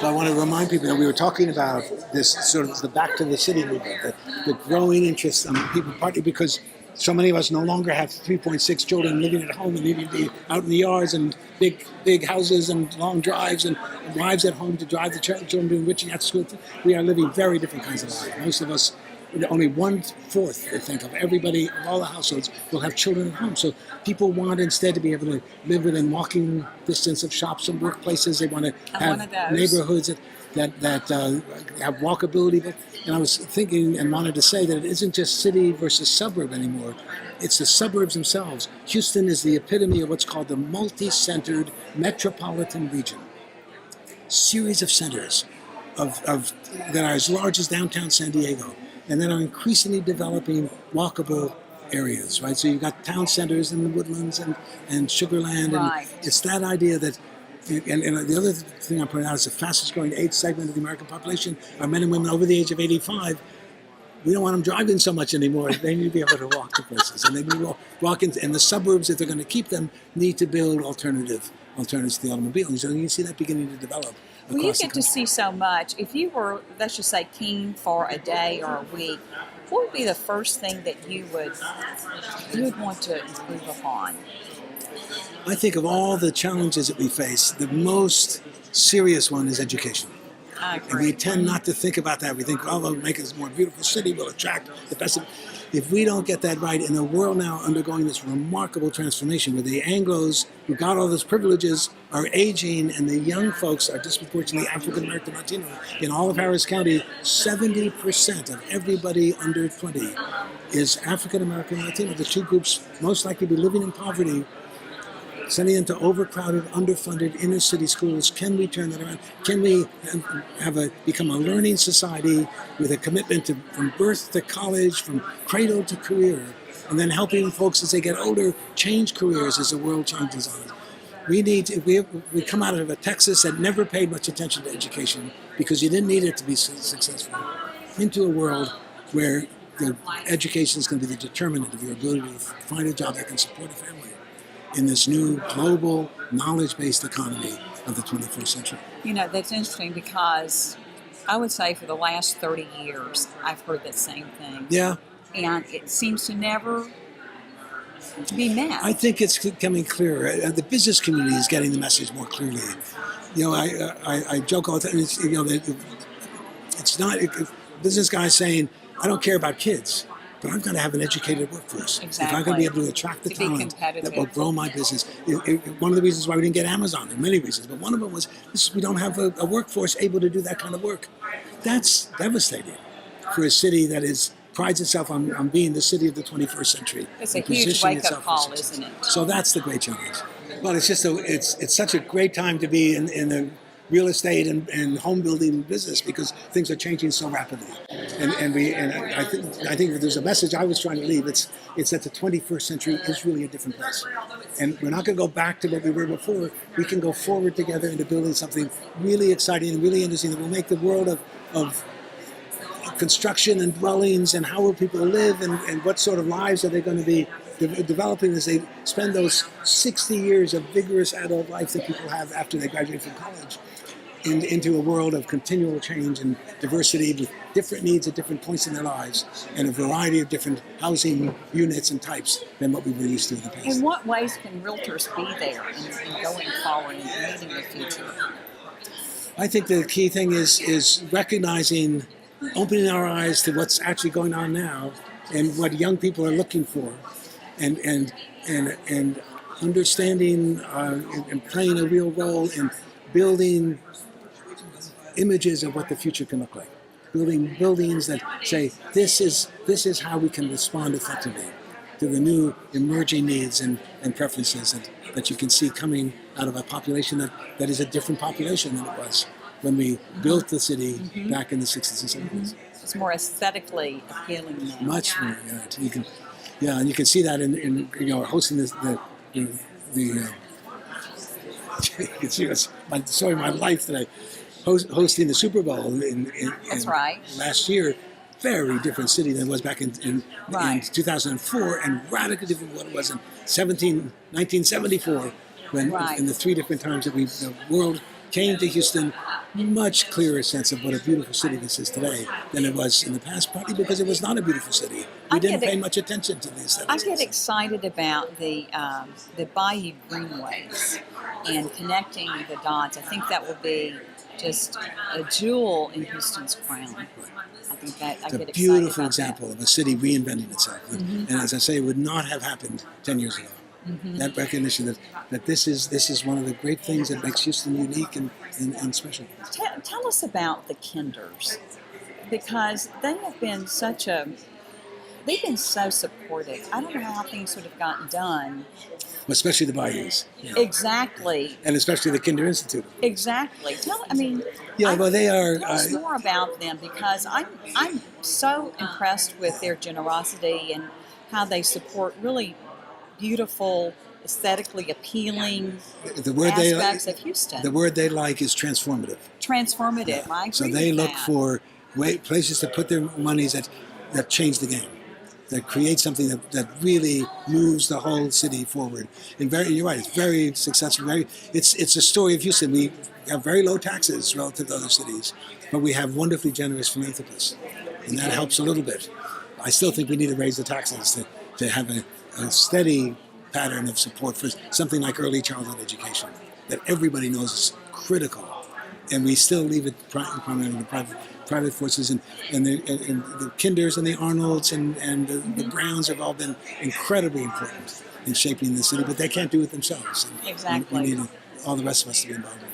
So I want to remind people that we were talking about this sort of the back to the city movement, the growing interest on people, partly because so many of us no longer have 3.6 children living at home and needing to be out in the yards and big houses and long drives and wives at home to drive the children to enriching at school. We are living very different kinds of lives. Most of us, only 1/4, I think, of everybody, of all the households, will have children at home. So people want instead to be able to live within walking distance of shops and workplaces. They want to have neighborhoods that have walkability. And I was thinking and wanted to say that it isn't just city versus suburb anymore. It's the suburbs themselves. Houston is the epitome of what's called the multi-centered metropolitan region. Series of centers that are as large as downtown San Diego, and then are increasingly developing walkable areas, right? So you've got town centers in the Woodlands and Sugarland, and it's that idea that, and the other thing I pointed out is the fastest growing age segment of the American population are men and women over the age of 85. We don't want them driving so much anymore. They need to be able to walk to places, and they need to walk in. And the suburbs, if they're going to keep them, need to build alternatives to the automobile. And so you can see that beginning to develop. Well, you get to see so much. If you were, let's just say, keen for a day or a week, what would be the first thing that you would want to improve upon? I think of all the challenges that we face, the most serious one is education. I agree. And we tend not to think about that. We think, oh, we'll make us a more beautiful city, we'll attract the best. If we don't get that right, in a world now undergoing this remarkable transformation where the Anglos who got all those privileges are aging and the young folks are disproportionately African American Latino. In all of Harris County, 70% of everybody under 20 is African American Latino. The two groups most likely to be living in poverty, sending them to overcrowded, underfunded inner city schools. Can we turn that around? Can we become a learning society with a commitment from birth to college, from cradle to career, and then helping folks as they get older change careers as the world changes on us? We come out of a Texas that never paid much attention to education because you didn't need it to be successful, into a world where the education is going to be the determinant of your ability to find a job that can support a family in this new global knowledge-based economy of the 21st century. You know, that's interesting because I would say for the last 30 years, I've heard that same thing. Yeah. And it seems to never be met. I think it's becoming clearer. The business community is getting the message more clearly. You know, I joke all the time. It's not business guys saying, I don't care about kids, but I'm going to have an educated workforce. Exactly. If I'm going to be able to attract the talent that will grow my business. One of the reasons why we didn't get Amazon, there are many reasons, but one of them was we don't have a workforce able to do that kind of work. That's devastating for a city that prides itself on being the city of the 21st century. It's a huge wake-up call, isn't it? So that's the great challenge. Well, it's just it's such a great time to be in the real estate and home building business because things are changing so rapidly. And I think that there's a message I was trying to leave. It's that the 21st century is really a different place. And we're not going to go back to what we were before. We can go forward together into building something really exciting and really interesting that will make the world of construction and dwellings and how will people live and what sort of lives are they going to be developing as they spend those 60 years of vigorous adult life that people have after they graduate from college into a world of continual change and diversity with different needs at different points in their lives and a variety of different housing units and types than what we were used to in the past. In what ways can realtors be there in going forward and meeting the future? I think the key thing is recognizing, opening our eyes to what's actually going on now and what young people are looking for, and understanding and playing a real role in building images of what the future can look like. Building buildings that say this is how we can respond effectively to the new emerging needs and preferences that you can see coming out of a population that is a different population than it was when we built the city back in the 60s and 70s. It's more aesthetically appealing now. Much more, yeah. And you can see that in hosting you can see my story of my life that I hosting the Super Bowl That's right. last year. Very different city than it was back in 2004, and radically different from what it was in 1974, when in the three different times that the world came to Houston, much clearer sense of what a beautiful city this is today than it was in the past, partly because it was not a beautiful city. We didn't pay much attention to the aesthetics. I get excited about the Bayou Greenways and connecting the dots. I think that will be just a jewel in Houston's crown. I think that I It's a get excited beautiful about example of a city reinventing itself. Mm-hmm. And as I say, it would not have happened 10 years ago. Mm-hmm. That recognition that this is one of the great things that makes Houston unique and special. Tell us about the Kinders, because they have been they've been so supportive. I don't know how things would have gotten done. Especially the Bayous. Yeah. Exactly. And especially the Kinder Institute. Exactly. Yeah, well, they are. Tell us more about them, because I'm so impressed with their generosity and how they support really beautiful, aesthetically appealing aspects of Houston. The word they like is transformative. Transformative. Yeah. I agree So they with look that. for places to put their monies that change the game, that create something that really moves the whole city forward. And you're right, it's very successful. It's a story of Houston. We have very low taxes relative to other cities, but we have wonderfully generous philanthropists, and that helps a little bit. I still think we need to raise the taxes to have a steady pattern of support for something like early childhood education that everybody knows is critical, and we still leave it primarily to private forces, and the Kinders and the Arnolds and the Browns have all been incredibly important in shaping the city, but they can't do it themselves. And Exactly. we need all the rest of us to be involved in it.